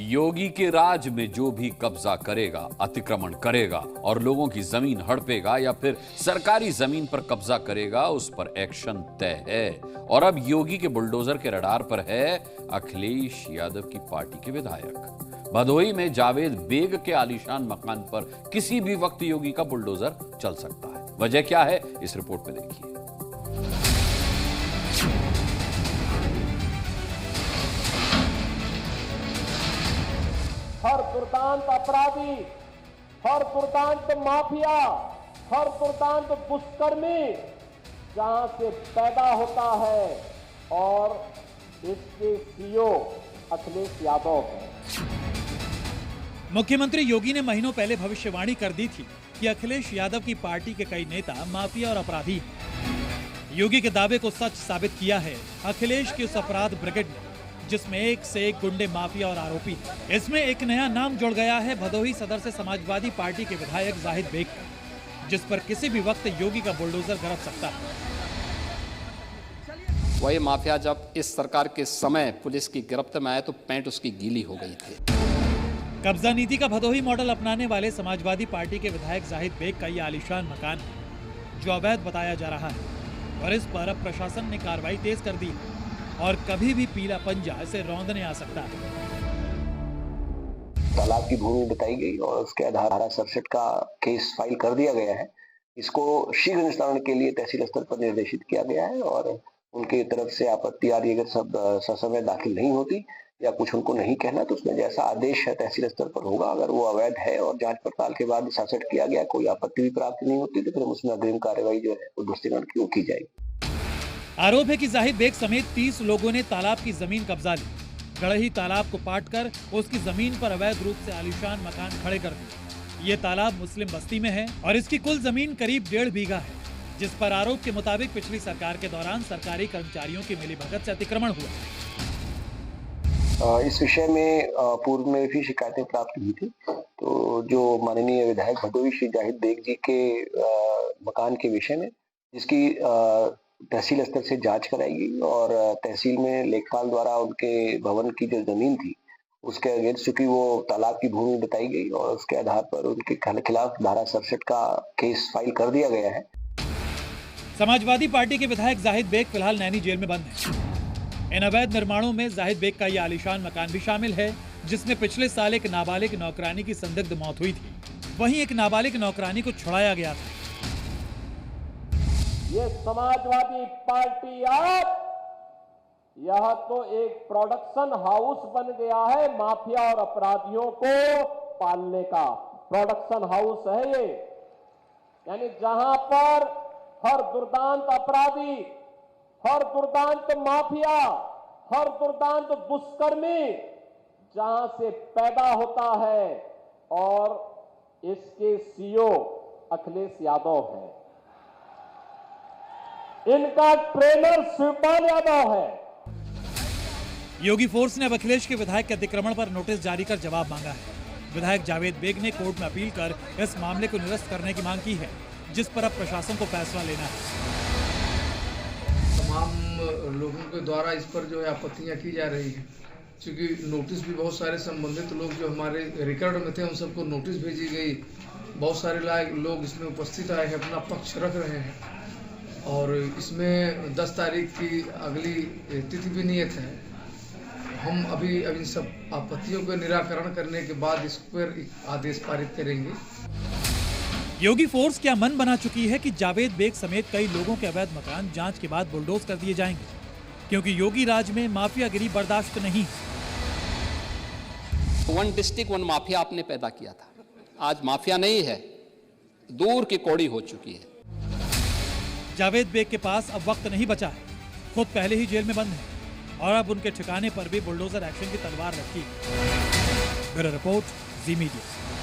योगी के राज में जो भी कब्जा करेगा, अतिक्रमण करेगा और लोगों की जमीन हड़पेगा या फिर सरकारी जमीन पर कब्जा करेगा, उस पर एक्शन तय है। और अब योगी के बुलडोजर के रडार पर है अखिलेश यादव की पार्टी के विधायक। भदोही में जावेद बेग के आलीशान मकान पर किसी भी वक्त योगी का बुलडोजर चल सकता है। वजह क्या है, इस रिपोर्ट में देखिए। हर दुर्दांत अपराधी, हर दुर्दांत माफिया, हर दुर्दांत दुष्कर्मी जहां से पैदा होता है और इसके सीईओ अखिलेश यादव है। मुख्यमंत्री योगी ने महीनों पहले भविष्यवाणी कर दी थी कि अखिलेश यादव की पार्टी के कई नेता माफिया और अपराधी हैं। योगी के दावे को सच साबित किया है अखिलेश की उस अपराध ब्रिगेड ने, जिसमें एक से एक गुंडे, माफिया और आरोपी हैं। इसमें एक नया नाम जुड़ गया है भदोही सदर से समाजवादी पार्टी के विधायक जाहिद बेग, जिस पर किसी भी वक्त योगी का बुलडोजर गरज सकता है। वही माफिया जब इस सरकार के समय पुलिस की गिरफ्त में आए तो पैंट उसकी गीली हो गई थी। कब्जा नीति का भदोही मॉडल अपनाने वाले समाजवादी पार्टी के विधायक जाहिद बेग का ये आलीशान मकान है जो अवैध बताया जा रहा है, और इस पर अब प्रशासन ने कार्रवाई तेज कर दी है और कभी भी पीला पंजा इसे रौंदने आ सकता है। तालाब की भूमि बताई गई और उसके आधार धारा 67 का केस फाइल कर दिया गया है। इसको शीघ्र निस्तारण के लिए तहसील स्तर पर निर्देशित किया गया है और उनकी तरफ से आपत्ति आ रही है, अगर सब ससमय दाखिल नहीं होती या कुछ उनको नहीं कहना तो उसमें जैसा आदेश है तहसील स्तर पर होगा। अगर वो अवैध है और जांच पड़ताल के बाद 67 किया गया, कोई आपत्ति भी प्राप्त नहीं होती तो फिर उसमें अग्रिम कार्रवाई जो है वो ध्वस्तीकरण की की जाएगी। आरोप है कि जाहिद बेग समेत 30 लोगों ने तालाब की जमीन कब्जा ली। गढ़ही तालाब को पाटकर उसकी जमीन पर अवैध रूप से आलीशान मकान खड़े कर दिए। ये तालाब मुस्लिम बस्ती में है और इसकी कुल जमीन करीब 1.5 बीघा है, जिस पर आरोप के मुताबिक पिछली सरकार के दौरान सरकारी कर्मचारियों की मिलीभगत से अतिक्रमण हुआ। इस विषय में पूर्व में भी शिकायतें प्राप्त हुई थी, तो जो माननीय विधायक भदोही श्री जाहिद बेग जी के मकान के विषय में जिसकी तहसील स्तर से जांच कराई गई और तहसील में लेखपाल द्वारा उनके भवन की जो जमीन थी उसके अगेंस्ट चूंकि वो तालाब की भूमि बताई गई और उसके आधार पर उनके खिलाफ धारा 67 का केस फाइल कर दिया गया है। समाजवादी पार्टी के विधायक जाहिद बेग फिलहाल नैनी जेल में बंद है। इन अवैध निर्माणों में जाहिद बेग का ये आलीशान मकान भी शामिल है, जिसमें पिछले साल एक नाबालिग नौकरानी की संदिग्ध मौत हुई थी। वहीं एक नाबालिग नौकरानी को छुड़ाया गया था। ये समाजवादी पार्टी अब यह तो एक प्रोडक्शन हाउस बन गया है, माफिया और अपराधियों को पालने का प्रोडक्शन हाउस है ये। यानी जहां पर हर दुर्दांत अपराधी, हर दुर्दांत माफिया, हर दुर्दांत दुष्कर्मी जहां से पैदा होता है और इसके सीईओ अखिलेश यादव है। इनका ट्रेनर शिवपाल यादव है। योगी फोर्स ने अब अखिलेश के विधायक के अतिक्रमण पर नोटिस जारी कर जवाब मांगा है। विधायक जावेद बेग ने कोर्ट में अपील कर इस मामले को निरस्त करने की मांग की है, जिस पर अब प्रशासन को फैसला लेना है। तमाम लोगों के द्वारा इस पर जो है आपत्तियां की जा रही हैं, क्योंकि नोटिस भी बहुत सारे संबंधित लोग जो हमारे रिकॉर्ड में थे उन सबको नोटिस भेजी गई। बहुत सारे लोग इसमें उपस्थित आए हैं, अपना पक्ष रख रहे हैं और इसमें 10 तारीख की अगली तिथि भी नियत है। हम अभी इन सब आपत्तियों का निराकरण करने के बाद इस पर आदेश पारित करेंगे। योगी फोर्स क्या मन बना चुकी है कि जावेद बेग समेत कई लोगों के अवैध मकान जांच के बाद बुलडोज कर दिए जाएंगे, क्योंकि योगी राज में माफियागिरी बर्दाश्त नहीं। वन डिस्ट्रिक्ट वन माफिया आपने पैदा किया था, आज माफिया नहीं है, दूर की कौड़ी हो चुकी है। जावेद बेग के पास अब वक्त नहीं बचा है, खुद पहले ही जेल में बंद है और अब उनके ठिकाने पर भी बुलडोजर एक्शन की तलवार रखी है। ब्यूरो रिपोर्ट, जी मीडिया।